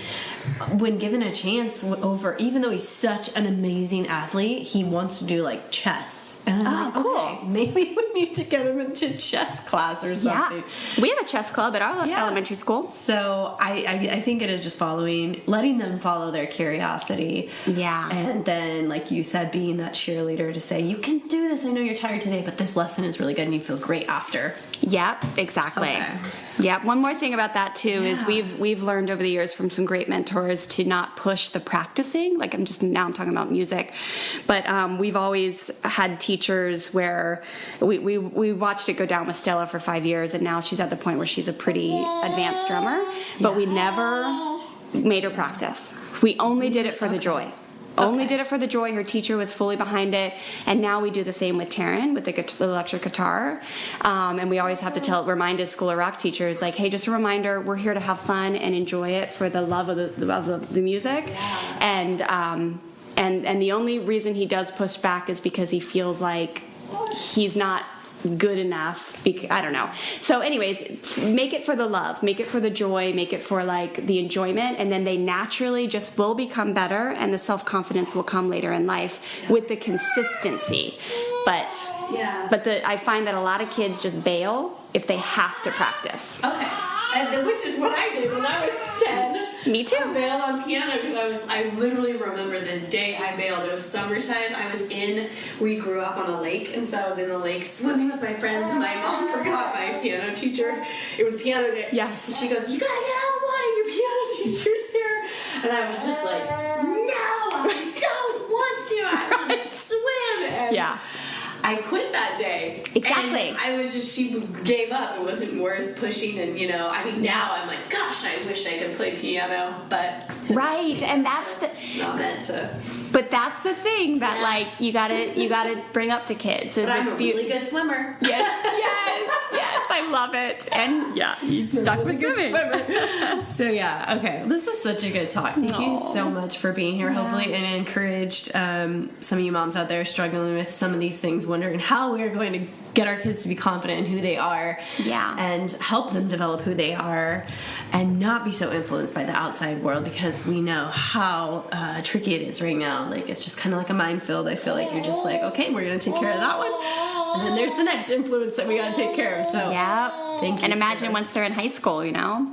Speaker 1: when given a chance even though he's such an amazing athlete, he wants to do like chess. And I'm like,
Speaker 2: cool.
Speaker 1: Okay, maybe we need to get him into chess class or something.
Speaker 2: Yeah. We have a chess club at our elementary school.
Speaker 1: So I think it is just letting them follow their curiosity. Yeah. And then, like you said, being that cheerleader to say, you can do this. I know you're tired today, but this lesson is really good and you feel great after.
Speaker 2: Yep, exactly. Okay. Yeah. One more thing about that too is we've learned over the years from some great mentors to not push the practicing. Like I'm talking about music, but we've always had teachers where we watched it go down with Stella for 5 years, and now she's at the point where she's a pretty advanced drummer. But we never made her practice. We only did it for the joy. Only did it for the joy. Her teacher was fully behind it, and now we do the same with Taryn with the electric guitar. And we always have to remind his School of Rock teachers, like, hey, just a reminder, we're here to have fun and enjoy it for the love of the music. Yeah. And the only reason he does push back is because he feels like he's not good enough. I don't know. So anyways, make it for the love, make it for the joy, make it for like the enjoyment, and then they naturally just will become better, and the self-confidence will come later in life with the consistency. But I find that a lot of kids just bail if they have to practice.
Speaker 1: Okay. Which is what I did when I was 10.
Speaker 2: Me too.
Speaker 1: I bailed on piano because I literally remember the day I bailed. It was summertime. We grew up on a lake, and so I was in the lake swimming with my friends, and my mom forgot my piano teacher. It was piano day.
Speaker 2: Yes.
Speaker 1: And she goes, you gotta get out of the water, your piano teacher's here. And I was just like, no, I don't want to. I want to swim. And I I quit that day.
Speaker 2: Exactly.
Speaker 1: And I was just, she gave up. It wasn't worth pushing. And, I mean, now I'm like, gosh, I wish I could play piano. But.
Speaker 2: Right. And that's
Speaker 1: not meant to.
Speaker 2: But that's the thing that, like, you gotta bring up to kids.
Speaker 1: But I'm a really good swimmer.
Speaker 2: Yes, I love it. And you stuck with swimming.
Speaker 1: So okay, this was such a good talk. Thank you so much for being here. Hopefully it encouraged some of you moms out there struggling with some of these things, wondering how we are going to get our kids to be confident in who they are, and help them develop who they are, and not be so influenced by the outside world, because we know how tricky it is right now. Like, it's just kind of like a minefield. I feel like you're just like, okay, we're gonna take care of that one, and then there's the next influence that we gotta take care of. So thank you.
Speaker 2: And imagine once they're in high school,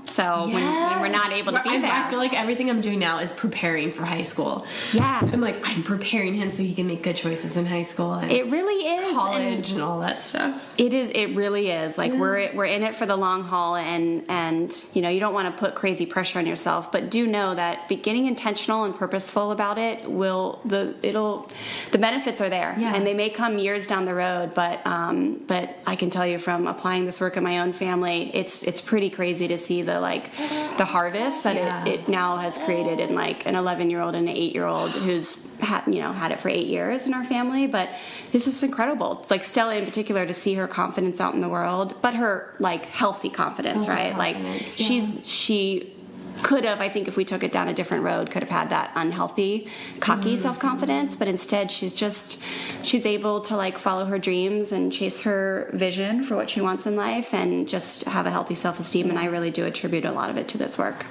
Speaker 2: so when we're not able to be there.
Speaker 1: I feel like everything I'm doing now is preparing for high school. I'm preparing him so he can make good choices in high school. And
Speaker 2: it really is.
Speaker 1: College and all that stuff.
Speaker 2: It is. It really is. Like, we're in it for the long haul, and you don't want to put crazy pressure on yourself, but do know that getting intentional and purposeful about it the benefits are there, and they may come years down the road, but I can tell you from applying this work in my own family, it's pretty crazy to see the harvest that it now has created in, like, an 11-year-old and an 8-year-old who's had it for 8 years in our family. But it's just incredible. It's like Stella in particular, to see her confidence out in the world, but her, like, healthy confidence, right?
Speaker 1: Confidence,
Speaker 2: she could have, I think, if we took it down a different road, could have had that unhealthy, cocky self-confidence, but instead she's able to, like, follow her dreams and chase her vision for what she wants in life, and just have a healthy self-esteem. And I really do attribute a lot of it to this work.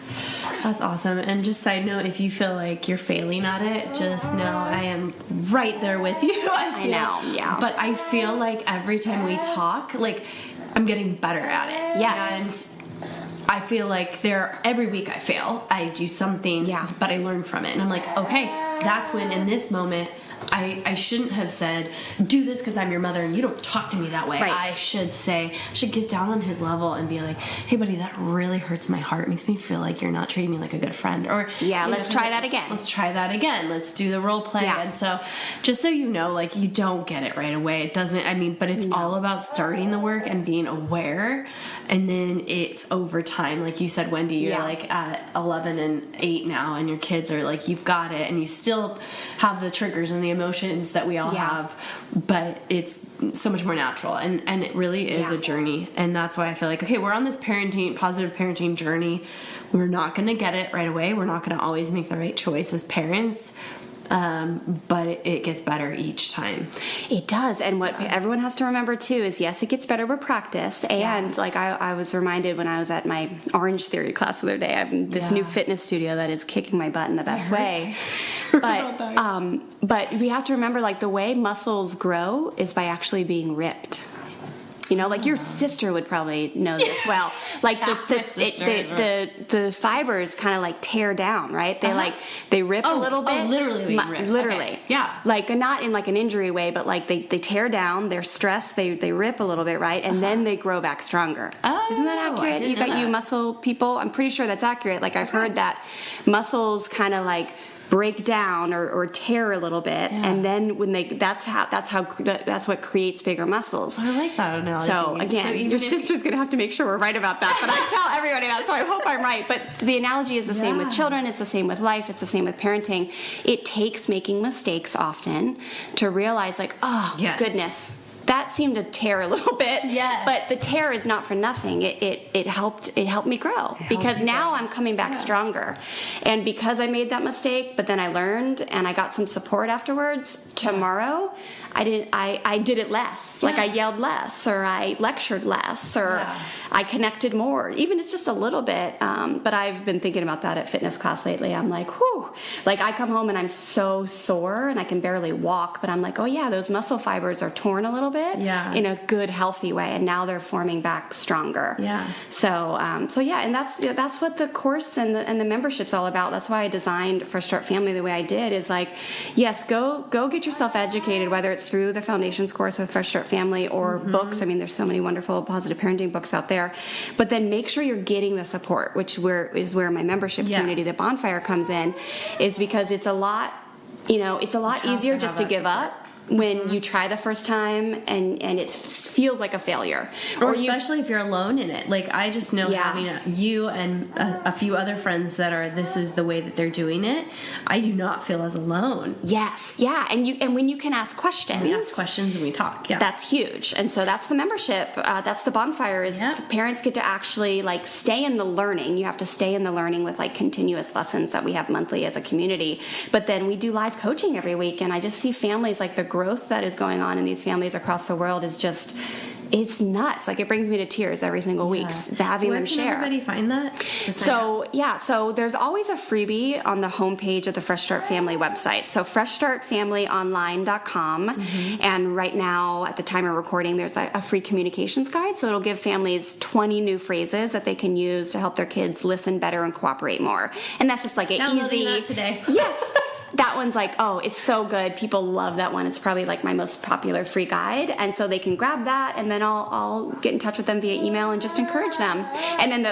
Speaker 1: That's awesome. And just side note, if you feel like you're failing at it, just know I am right there with you. I
Speaker 2: know, yeah.
Speaker 1: But I feel like every time we talk, like, I'm getting better at it.
Speaker 2: Yes.
Speaker 1: And I feel like every week I fail, I do something, but I learn from it. And I'm like, okay, that's when, in this moment, I shouldn't have said, do this because I'm your mother and you don't talk to me that way.
Speaker 2: Right.
Speaker 1: I should get down on his level and be like, hey buddy, that really hurts my heart. It makes me feel like you're not treating me like a good friend. Or
Speaker 2: let's try that again.
Speaker 1: Let's try that again. Let's do the role play. And so, just so you know, like, you don't get it right away. It doesn't, but it's all about starting the work and being aware. And then it's over time. Like you said, Wendy, you're like at 11 and 8 now, and your kids are like, you've got it, and you still have the triggers and the emotions that we all have, but it's so much more natural, and it really is a journey. And that's why I feel like, okay, we're on this positive parenting journey. We're not going to get it right away. We're not going to always make the right choice as parents, but it gets better each time. It
Speaker 2: does. And what everyone has to remember too is, yes, it gets better with practice. And like I was reminded when I was at my Orange Theory class the other day, I'm this new fitness studio that is kicking my butt in the best way. But we have to remember, like, the way muscles grow is by actually being ripped. Like your sister would probably know this well. Like the fibers kind of, like, tear down, right? They they rip a little bit.
Speaker 1: Literally being ripped.
Speaker 2: Literally.
Speaker 1: Okay. Yeah.
Speaker 2: Like, not in, like, an injury way, but, like, they tear down, they're stressed, they rip a little bit, right? And then they grow back stronger.
Speaker 1: Oh,
Speaker 2: isn't that accurate? You got you muscle people? I'm pretty sure that's accurate. Like, I've heard that muscles kind of, like, break down or tear a little bit, and then when that's what creates bigger muscles.
Speaker 1: I like that analogy.
Speaker 2: So again, your sister's gonna have to make sure we're right about that, but I tell everybody that, so I hope I'm right. But the analogy is the same with children, it's the same with life, it's the same with parenting. It takes making mistakes often to realize, like, goodness, that seemed to tear a little bit.
Speaker 1: Yes.
Speaker 2: But the tear is not for nothing. It helped me grow, because now I'm coming back stronger. And because I made that mistake, but then I learned and I got some support afterwards, tomorrow I did it less. Like, I yelled less, or I lectured less, or I connected more. Even it's just a little bit. But I've been thinking about that at fitness class lately. I'm like, whew. Like, I come home and I'm so sore and I can barely walk, but I'm like, oh yeah, those muscle fibers are torn a little bit in a good, healthy way, and now they're forming back stronger. So and that's what the course and the membership's all about. That's why I designed Fresh Start Family the way I did. Is like, yes, go get yourself educated, whether it's through the Foundations course with Fresh Start Family or books. I mean, there's so many wonderful positive parenting books out there. But then make sure you're getting the support, which is where my membership community, the Bonfire, comes in, is because it's a lot easier just to give up when you try the first time and it feels like a failure.
Speaker 1: Or especially if you're alone in it. Like, I just know having you and a few other friends that are, this is the way that they're doing it, I do not feel as alone.
Speaker 2: Yes, yeah, and when you can ask questions.
Speaker 1: We ask questions and we talk,
Speaker 2: That's huge. And so that's the membership. That's the bonfire is parents get to actually, like, stay in the learning. You have to stay in the learning with, like, continuous lessons that we have monthly as a community. But then we do live coaching every week, and I just see families, like, the growth that is going on in these families across the world is just, it's nuts. Like, it brings me to tears every single week having them share.
Speaker 1: Where can everybody find that?
Speaker 2: So there's always a freebie on the homepage of the Fresh Start Family website. So freshstartfamilyonline.com. And right now, at the time of recording, there's a free communications guide. So it'll give families 20 new phrases that they can use to help their kids listen better and cooperate more. And that's just like an easy.
Speaker 1: That today.
Speaker 2: Yes. That one's like, oh, it's so good. People love that one. It's probably like my most popular free guide. And so they can grab that, and then I'll get in touch with them via email and just encourage them. And then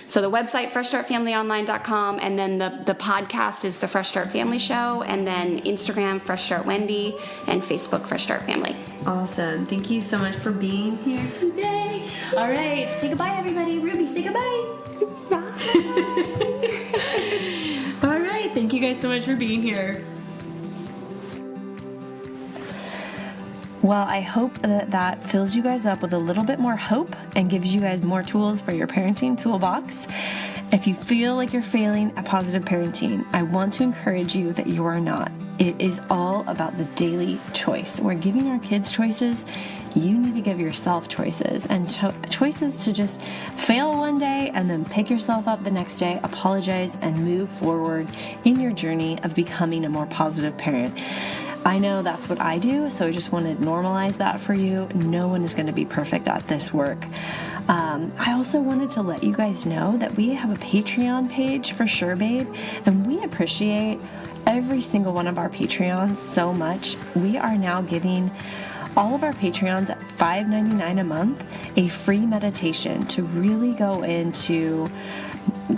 Speaker 2: so the website, freshstartfamilyonline.com, and then the podcast is the Fresh Start Family Show, and then Instagram, Fresh Start Wendy, and Facebook, Fresh Start Family.
Speaker 1: Awesome. Thank you so much for being here today. All right. Say goodbye, everybody. Ruby, say goodbye. All right. Thank you guys so much for being here.
Speaker 3: Well, I hope that fills you guys up with a little bit more hope and gives you guys more tools for your parenting toolbox. If you feel like you're failing at positive parenting, I want to encourage you that you are not. It is all about the daily choice. We're giving our kids choices. You need to give yourself choices, and choices to just fail one day and then pick yourself up the next day, apologize, and move forward in your journey of becoming a more positive parent. I know that's what I do, so I just want to normalize that for you. No one is going to be perfect at this work. I also wanted to let you guys know that we have a Patreon page for Sure Babe, and we appreciate every single one of our Patreons so much. We are now giving all of our Patreons at $5.99 a month a free meditation to really go into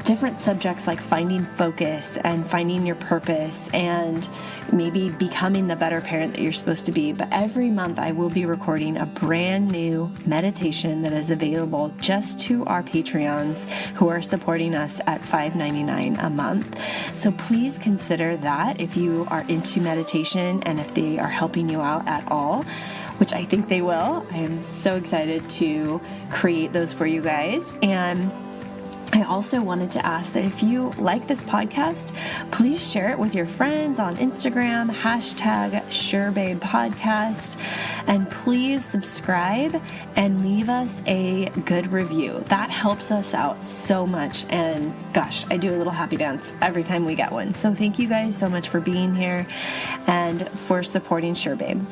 Speaker 3: different subjects like finding focus and finding your purpose and maybe becoming the better parent that you're supposed to be. But every month I will be recording a brand new meditation that is available just to our Patreons who are supporting us at $5.99 a month. So please consider that if you are into meditation and if they are helping you out at all, which I think they will. I am so excited to create those for you guys. And I also wanted to ask that if you like this podcast, please share it with your friends on Instagram, #SureBabePodcast, and please subscribe and leave us a good review. That helps us out so much, and gosh, I do a little happy dance every time we get one. So thank you guys so much for being here and for supporting Sure Babe.